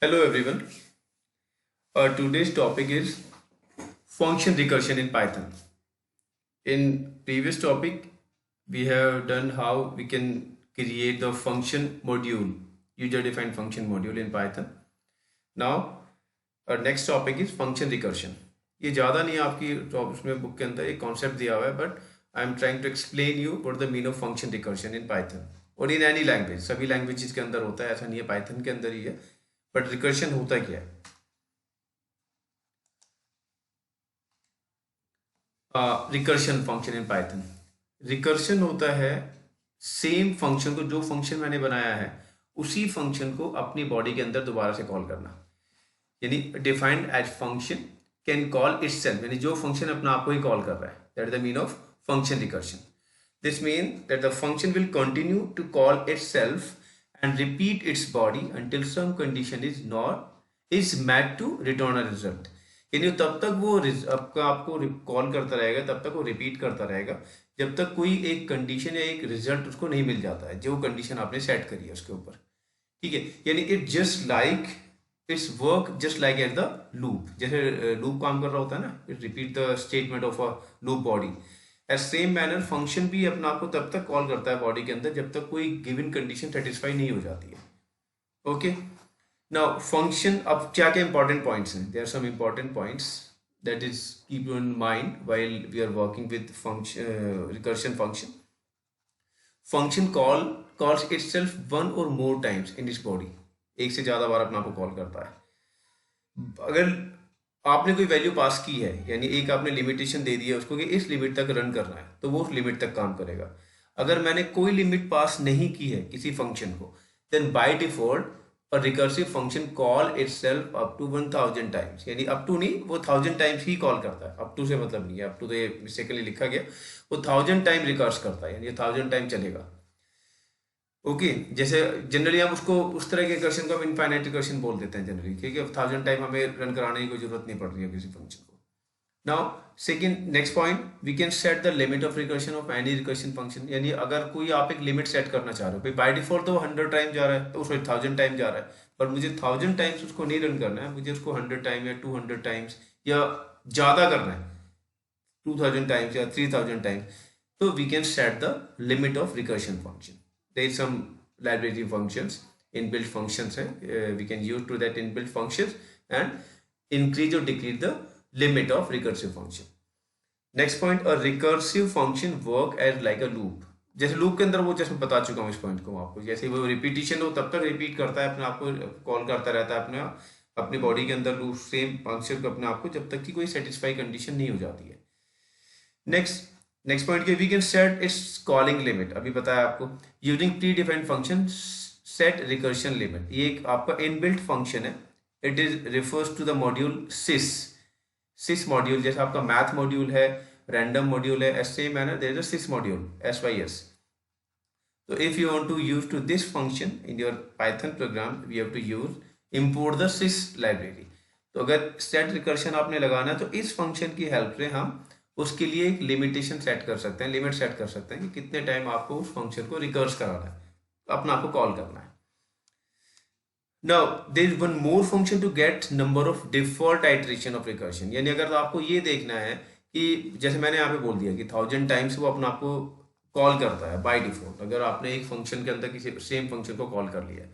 Hello everyone. Today's topic is function recursion in Python. In previous topic, we have done how we can create the function module, user-defined function module in Python. Now, our next topic is function recursion. ये ज़्यादा नहीं है आपकी उसमें book के अंदर एक concept दिया हुआ है, but I am trying to explain you what the mean of function recursion in Python और इन एनी लैंग्वेज. सभी लैंग्वेजेस के अंदर होता है, ऐसा नहीं है पाइथन के अंदर ही है. बट रिकर्शन होता क्या है? Recursion function in Python. Recursion होता है सेम फंक्शन को, जो फंक्शन मैंने बनाया है उसी फंक्शन को अपनी बॉडी के अंदर दोबारा से कॉल करना. यानी defined as function can call itself, यानी जो फंक्शन अपना आप को ही कॉल कर रहा है. That is the mean of function recursion. This mean that the function will continue to call itself and repeat its body until some condition is met to return a result. यानी तब तक वो आपको call करता रहेगा, तब तक वो रिपीट करता रहेगा जब तक कोई एक कंडीशन या एक रिजल्ट उसको नहीं मिल जाता है जो कंडीशन आपने सेट करी है उसके ऊपर. ठीक है, यानी it's work just like at the loop. जैसे लूप काम कर रहा होता है ना, it repeat the statement of a loop body. As same manner function भी अपना आपको तब तक कॉल करता है बॉडी के अंदर जब तक कोई गिवन कंडीशन सेटिस्फाई नहीं हो जाती है. ओके, नाउ फंक्शन, अब क्या क्या इंपॉर्टेंट पॉइंट्स हैं? There are some important points that is keep you in mind while we are working with function recursion function. Function calls itself one और more times in its body. एक से ज्यादा बार अपना आपको कॉल करता है. अगर आपने कोई वैल्यू पास की है, यानी एक आपने लिमिटेशन दे दी है उसको कि इस लिमिट तक रन करना है, तो वो उस लिमिट तक काम करेगा. अगर मैंने कोई लिमिट पास नहीं की है किसी फंक्शन को, देन बाय डिफॉल्ट और recursive function call itself up to 1000 times. यानी अप टू नहीं, वो 1000 टाइम्स ही कॉल करता है. अप टू से मतलब नहीं है, अप टू तो ये मिस्टेकली लिखा गया, वो 1000 टाइम रिकर्स करता है, यानी 1000 टाइम चलेगा. ओके, जैसे जनरली हम उसको उस तरह के रिकर्शन को हम इनफाइनाइट रिकर्शन बोल देते हैं जनरली, क्योंकि 1000 टाइम हमें रन कराने की कोई जरूरत नहीं पड़ रही है किसी फंक्शन को. Now second, next point, we can set the limit of recursion of any recursion function. यानी अगर कोई आप एक लिमिट सेट करना चाह रहे हो, भाई बाय डिफॉल्ट तो 100 टाइम जा रहा है, तो सॉरी 1000 टाइम जा रहा है, पर मुझे 1000 टाइम्स उसको नहीं रन करना है, मुझे उसको 100 टाइम या 200 टाइम्स या ज़्यादा करना है, 2000 टाइम्स या 3000 टाइम्स, तो we can set the limit of recursion function. There is some library functions, inbuilt functions है, we can use to that inbuilt functions and increase or decrease the limit of recursive function. next point, a recursive function work as like a loop. जैसे loop के अंदर, वो जैसे बता चुका हूँ इस पॉइंट को आपको, जैसे वो रिपीटिशन हो तब तक रिपीट करता है अपने आप को, कॉल करता रहता है अपनी बॉडी के अंदर लूप, सेम फंक्शन को अपने आप को, जब तक कि कोई सेटिस्फाई कंडीशन नहीं हो जाती है. नेक्स्ट पॉइंट के we can set its calling limit. अभी बताया आपको, using pre defined function set recursion limit. ये एक आपका इनबिल्ट फंक्शन है. It is refers to the module sys module. जैसे आपका मैथ मॉड्यूल है, रैंडम मॉड्यूल है, as same manner there is a sys module, SYS. तो if you want to use to this function in your Python program, we have to use import the cis library. तो अगर set recursion आपने लगाना है तो इस function की help से हम उसके लिए एक लिमिटेशन सेट कर सकते हैं, लिमिट सेट कर सकते हैं कि कितने टाइम आपको उस फंक्शन को रिकर्स कराना है, अपना आपको कॉल करना है. Now there is one more function to get number of default iteration of recursion. यानी अगर आपको ये देखना है कि जैसे मैंने यहाँ पे बोल दिया कि 1000 टाइम्स वो अपना आपको कॉल करता है बाय डिफॉल्ट. अगर आपने एक फंक्शन के अंदर किसी सेम फंक्शन को कॉल कर लिया है,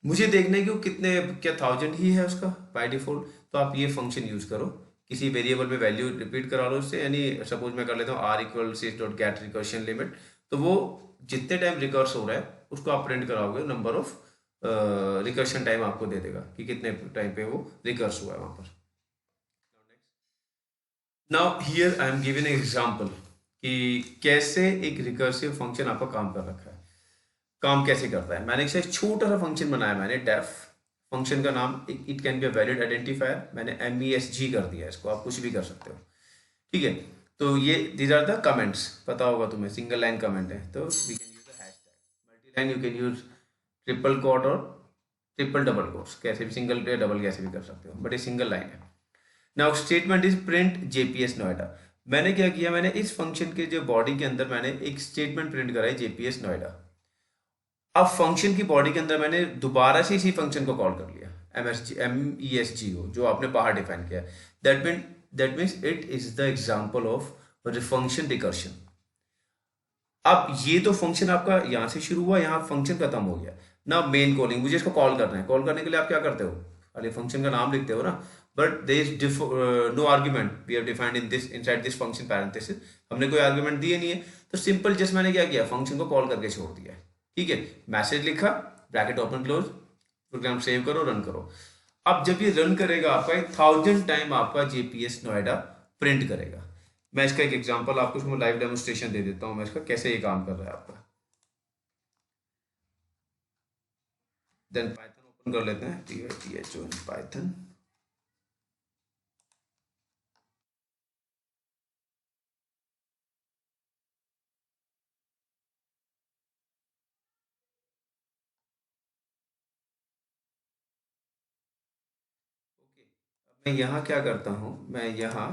मुझे देखना है कि वो कितने, क्या 1000 ही है उसका बाय डिफॉल्ट, तो आप ये फंक्शन यूज करो, किसी वेरिएबल में वैल्यू रिपीट करा लो उससे. यानी सपोज मैं कर लेता हूँ r इक्वल सिस डॉट गेट रिकर्शन लिमिट, तो वो जितने टाइम रिकर्स हो रहा है उसको आप प्रिंट कराओगे, नंबर ऑफ रिकर्शन टाइम आपको दे देगा कि कितने टाइम पे वो रिकर्स हुआ है वहां पर. Now here I am giving an example कि कैसे एक रिकर्सिव फंक्शन आपका काम कर रखा है, काम कैसे करता है. मैंने एक छोटा सा फंक्शन बनाया, मैंने डेफ फंक्शन का नाम, it can be a valid identifier, मैंने MESG कर दिया इसको, आप कुछ भी कर सकते हो. ठीक है, तो ये दीज आर द कमेंट्स, पता होगा तुम्हें, सिंगल लाइन कमेंट है, तो we can use the hashtag. Multi line you can use triple quote और ट्रिपल डबल कोट्स, कैसे भी सिंगल पे डबल कैसे भी कर सकते हो, बट ये सिंगल लाइन है. Now statement is print JPS Noida. मैंने क्या किया, मैंने इस फंक्शन के जो बॉडी के अंदर मैंने एक स्टेटमेंट प्रिंट करा है JPS नोएडा. अब फंक्शन की बॉडी के अंदर मैंने दोबारा से इसी फंक्शन को कॉल कर लिया MESG हो, जो आपने बाहर डिफाइन किया है, that means it is the example of function recursion. अब ये तो फंक्शन आपका यहाँ से शुरू हुआ, यहाँ फंक्शन खत्म हो गया ना। मेन कॉलिंग, मुझे इसको कॉल करना है, कॉल करने के लिए आप क्या करते हो, अरे फंक्शन का नाम लिखते हो ना, but there is no argument we have defined in this inside this function parenthesis, हमने कोई आर्ग्यूमेंट दिए नहीं है, तो सिंपल जस्ट मैंने क्या किया, फंक्शन को कॉल करके छोड़ दिया है। ठीक है, मैसेज लिखा, bracket open close, program save करो, रन करो। अब जब ये रन करेगा आपका 1000 टाइम आपका JPS नोएडा प्रिंट करेगा। मैं इसका एक एग्जांपल आपको इसमें लाइव डेमोन्स्ट्रेशन दे देता हूं मैं इसका, कैसे ये काम कर रहा है आपका। देन पाइथन ओपन कर लेते हैं, THO पाइथन। मैं यहाँ क्या करता हूँ, मैं यहाँ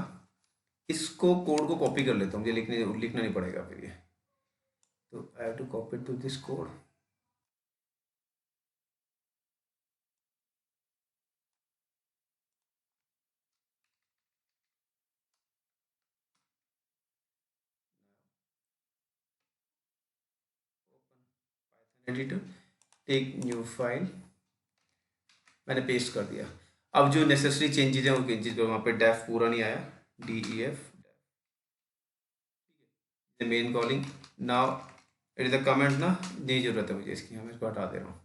इसको कोड को कॉपी कर लेता हूँ, मुझे लिखना नहीं पड़ेगा फिर ये, तो I have to copy to this code. Editor, take new file, मैंने पेस्ट कर दिया। अब जो नेसेसरी चेंजेस हैं वो चेंजेस करो, वहाँ पे डेफ पूरा नहीं आया, DEF main calling. Now it is the comment ना, नहीं जरूरत है मुझे इसकी, मैं इसको हटा दे रहा हूँ।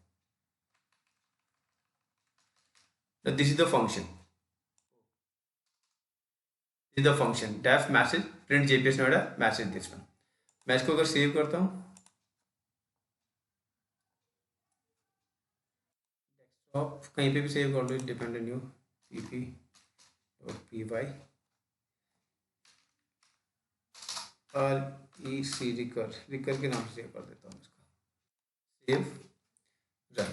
This is the function, this is the function def message print JPS Noida message this one. मैं इसको अगर सेव करता हूँ, आप कहीं पे भी सेव कर लो, depend on you, cp.py REC recur के नाम से सेव कर देता हूँ इसको, save run.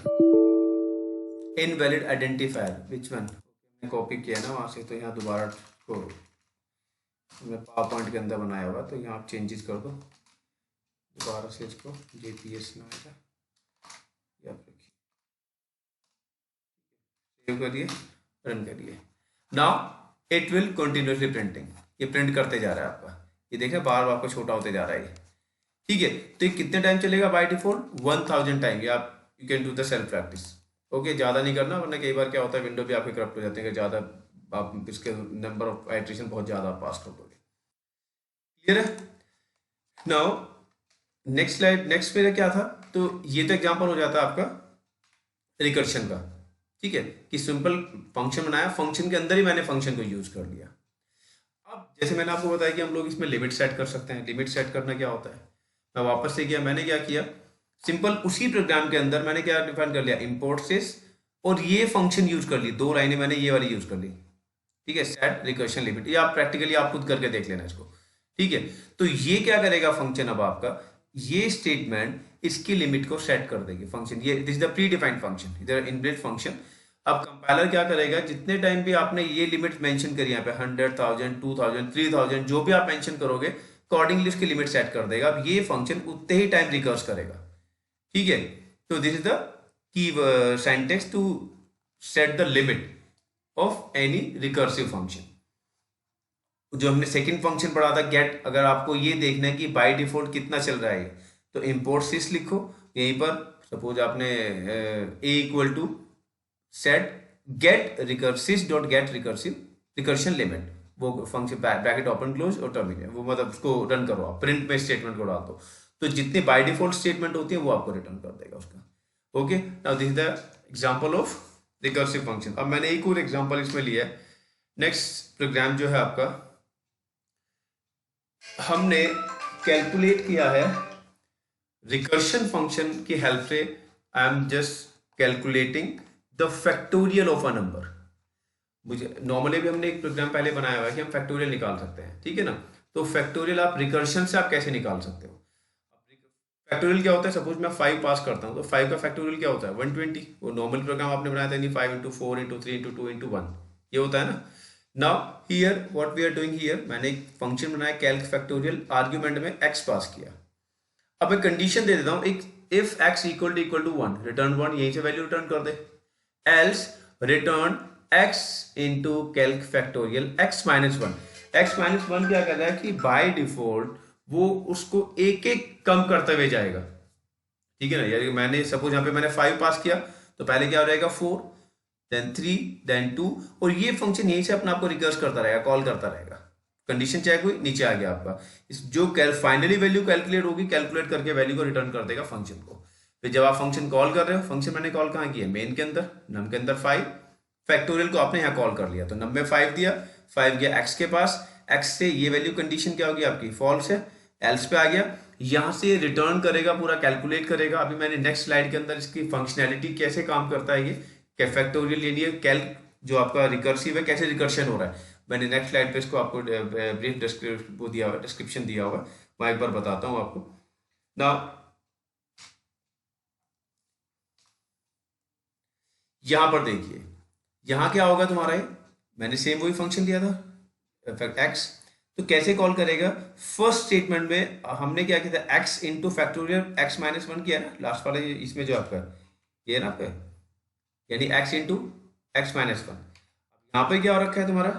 Invalid identifier which one, मैंने कॉपी किया ना वहाँ से, तो यहाँ दोबारा को मैं पावर पॉइंट के अंदर बनाया हुआ, तो यहाँ आप चेंजेस कर दो, दोबारा से इसको JPS नोएडा सेव करिए, रन करिए। Now it will continuously printing, ये प्रिंट करते जा रहा है आपका, ये देखिए बार बार आपको छोटा होते जा रहा है ये। ठीक है, तो ये कितने टाइम चलेगा बाय डिफॉल्ट 1000 टाइम, ये आप you can do the self practice. Okay, ज़्यादा नहीं करना, वरना कई बार क्या होता है विंडो भी आपके करप्ट हो जाते हैं, ज़्यादा आप इसके नंबर ऑफ आइट्रेशन बहुत ज़्यादा पास कर दोगे। क्लियर है? नाउ नेक्स्ट स्लाइड, नेक्स्ट मेरा क्या था, तो ये तो एग्जाम्पल हो जाता है आपका रिकर्शन का। ठीक है, कि सिंपल फंक्शन बनाया, फंक्शन के अंदर ही मैंने फंक्शन को यूज कर लिया। अब जैसे मैंने आपको बताया कि हम लोग इसमें लिमिट सेट कर सकते हैं। लिमिट सेट करना क्या होता है, मैं वापस से किया, मैंने क्या किया, सिंपल उसी प्रोग्राम के अंदर मैंने क्या डिफाइन कर लिया, इंपोर्ट सिस, और ये फंक्शन यूज कर ली, 2 लाइनें मैंने ये वाली यूज कर ली। ठीक है, सेट रिकर्शन लिमिट, ये आप प्रैक्टिकली आप खुद करके देख लेना इसको। ठीक है, तो ये क्या करेगा फंक्शन, अब आपका ये स्टेटमेंट इसकी लिमिट को सेट कर देगी फंक्शन, ये this is the pre defined function, इधर इनबिल्ट फंक्शन। अब कंपाइलर क्या करेगा, जितने टाइम भी आपने ये लिमिट मेंशन करी यहाँ पे 100,000 2000 3000 जो भी आप मेंशन करोगे, अकॉर्डिंगली उसकी लिमिट सेट कर देगा। अब ये फंक्शन उतने ही टाइम रिकर्स करेगा। ठीक है, तो this is the key syntax to set the limit of any recursive function. जो हमने सेकंड फंक्शन पढ़ा था गेट, अगर आपको ये देखना है कि बाय डिफॉल्ट कितना चल रहा है, तो इंपोर्ट सिस लिखो, यहीं पर सपोज आपने a equal to set get recursive dot get recursion limit, वो फंक्शन ब्रैकेट ओपन क्लोज और टर्मिनेट, वो मतलब उसको रन करो, आप प्रिंट में स्टेटमेंट को डाल दो, तो जितने बाय डिफॉल्ट स्टेटमेंट होती है वो आपको रिटर्न कर देगा उसका। Okay, now this is the example of recursive function. अब मैंने एक और एग्जांपल इसमें लिया है। नेक्स्ट प्रोग्राम जो है आपका, हमने कैलकुलेट किया है रिकर्शन फंक्शन की हेल्प से, I am just calculating the factorial of a number. मुझे नॉर्मली भी हमने एक प्रोग्राम पहले बनाया हुआ है कि हम फैक्टोरियल निकाल सकते हैं, ठीक है ना। तो फैक्टोरियल आप रिकर्शन से आप कैसे निकाल सकते हो। फैक्टोरियल क्या होता है, सपोज मैं 5 पास करता हूँ, तो 5 का फैक्टोरियल क्या होता है 120। वो नॉर्मल प्रोग्राम आपने बनाया था नहीं, 5 इंटू 4 इंटू 3 इंटू 2 इंटू 1, ये होता है ना। Now here what we are doing here, मैंने एक फंक्शन बनाया कैल्क फैक्टोरियल, आर्ग्यूमेंट में x पास किया। अब एक कंडीशन दे देता हूँ, एक if x equal to 1 return 1, यहीं से वैल्यू रिटर्न कर दे, else return x into calc factorial x minus one. X minus one क्या कर रहा है कि बाय डिफॉल्ट वो उसको एक एक कम करते हुए जाएगा, ठीक है ना। यानी मैंने सपोज यहाँ पे मैंने 5 पास किया तो पहले क्या हो जाएगा 4, देन 3, देन 2, और ये फंक्शन यहीं से अपने आपको रिकर्स करता रहेगा, कॉल करता रहेगा। कंडीशन चेक हुई, नीचे आ गया आपका इस जो फाइनली वैल्यू कैलकुलेट होगी, कैलकुलेट करके वैल्यू को रिटर्न कर देगा फंक्शन को। फिर जब आप फंक्शन कॉल कर रहे हो, फंक्शन मैंने कॉल कहाँ किया, मेन के अंदर, नम के अंदर 5, फैक्टोरियल को आपने यहाँ कॉल कर लिया तो नम में 5 दिया, 5 गया एक्स के पास, एक्स से ये वैल्यू कंडीशन क्या होगी आपकी, फॉल्स है, एल्स पे आ गया, यहां से रिटर्न करेगा, पूरा कैलकुलेट करेगा। अभी मैंने नेक्स्ट स्लाइड के अंदर इसकी फंक्शनैलिटी कैसे काम करता है ये फैक्टोरियल यानी कैल्क जो आपका रिकर्सिव है कैसे रिकर्शन हो रहा है, मैंने नेक्स्ट स्लाइड पे इसको आपको ब्रीफ डिस्क्रिप्शन दिया हुआ है, मैं एक बार बताता हूं आपको ना। यहां पर देखिए, यहां क्या होगा तुम्हारा, ये मैंने सेम वही फंक्शन दिया था एक्स, तो कैसे कॉल करेगा, फर्स्ट स्टेटमेंट में हमने क्या किया था, x into factorial x minus one किया ना, लास्ट वाले इसमें जो आपका ये है ना आपका, यानी x into x minus one. यहाँ पे क्या हो रखा है तुम्हारा,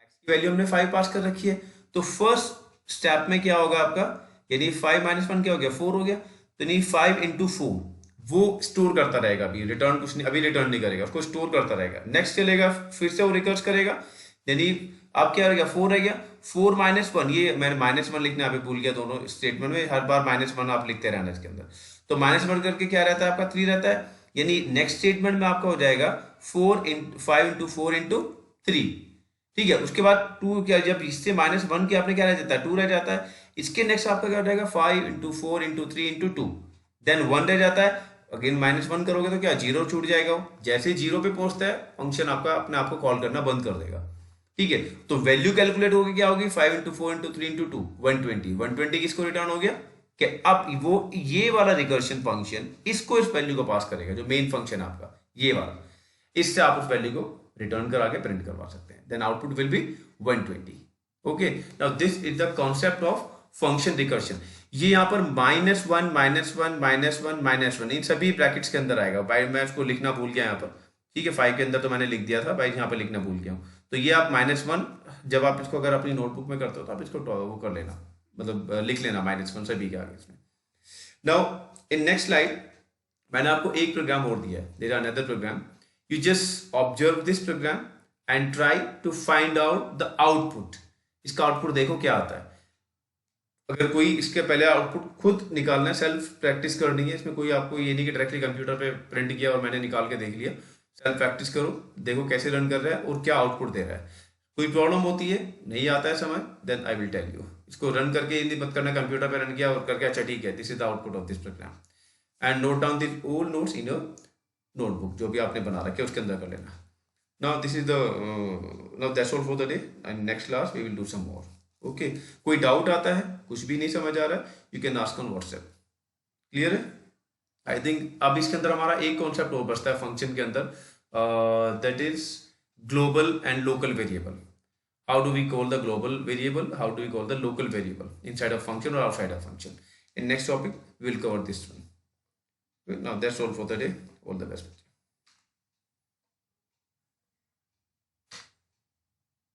एक्स की वैल्यू हमने 5 पास कर रखी है, तो फर्स्ट स्टेप में क्या होगा आपका, यानी 5 माइनस वन क्या हो गया, 4 हो गया, तो नहीं 5 इंटू 4 वो स्टोर करता रहेगा, अभी रिटर्न कुछ नहीं, अभी रिटर्न नहीं करेगा, उसको स्टोर करता रहेगा। नेक्स्ट चलेगा, फिर से वो रिकर्स करेगा, यानी अब क्या रह गया, 4 रह गया, 4 माइनस वन, ये मैंने माइनस वन लिखना अभी भूल गया, दोनों स्टेटमेंट में हर बार माइनस वन आप लिखते रहना इसके अंदर, तो माइनस वन करके क्या रहता है आपका 3 रहता है, यानी नेक्स्ट स्टेटमेंट में आपका हो जाएगा 5 इंटू 4 इंटू 3, ठीक है। उसके बाद 2 क्या, जब इससे माइनस वन के आपने क्या रह जाता है, 2 रह जाता है, इसके नेक्स्ट आपका क्या हो जाएगा 5 इंटू 4 इंटू 3 इंटू 2, देन 1 रह जाता है, अगेन माइनस वन करोगे तो क्या जीरो छूट जाएगा, वो जैसे जीरो पे पहुंचता है फंक्शन आपका अपने आप को कॉल करना बंद कर देगा, ठीक है। तो वैल्यू कैलकुलेट होगी, क्या होगी 5 इंटू 4 इंटू 3 इंटू 2, 120 किसको रिटर्न हो गया, कि अब वो ये वाला रिकर्शन फंक्शन इसको इस वैल्यू को पास करेगा, जो मेन फंक्शन है आपका ये वाला, इससे आप उस वैल्यू को रिटर्न करा के प्रिंट करवा सकते हैं, then output will be 120। Okay, now this is the concept of function recursion. ये यहाँ पर minus one minus one minus one minus one इन सभी ब्रैकेट्स के अंदर आएगा, भाई मैं उसको लिखना भूल गया यहाँ पर, ठीक है 5 के अंदर तो मैंने लिख दिया था भाई, यहाँ पर लिखना भूल गया हूँ, तो ये आप माइनस वन जब आप इसको अगर अपनी नोटबुक में करते हो तो आप इसको वो कर लेना, मतलब लिख लेना माइनस वन सभी के आगे इसमें। नाउ इन नेक्स्ट स्लाइड मैंने आपको एक प्रोग्राम और दिया है, there are another program, you just observe this program and try to find out the output. इसका आउटपुट देखो क्या आता है, अगर कोई इसके पहले आउटपुट खुद निकालना है, सेल्फ प्रैक्टिस करनी है, इसमें कोई आपको ये नहीं कि डायरेक्टली कंप्यूटर पे प्रिंट किया और मैंने निकाल के देख लिया, सेल्फ प्रैक्टिस करो, देखो कैसे रन कर रहा है और क्या आउटपुट दे रहा है। कोई प्रॉब्लम होती है, नहीं आता है समझ, then I will tell you, इसको रन करके ये मत करना कंप्यूटर पे रन किया और करके अच्छा ठीक है, this is the output of this program, and note down this all notes in your notebook जो भी आपने बना रखे उसके अंदर कर लेना। Now this is the now that's all for the day, and next class we will do some more. Okay, कोई डाउट आता है, कुछ भी नहीं समझ आ रहा है, you can ask on WhatsApp, clear है। आई थिंक अब इसके अंदर हमारा एक कॉन्सेप्ट और बचता है फंक्शन के अंदर, that is global and local variable. How do we call the global variable, how do we call the local variable inside of function और outside of function. In next topic we will cover this one. Now that's all for the day, all the best.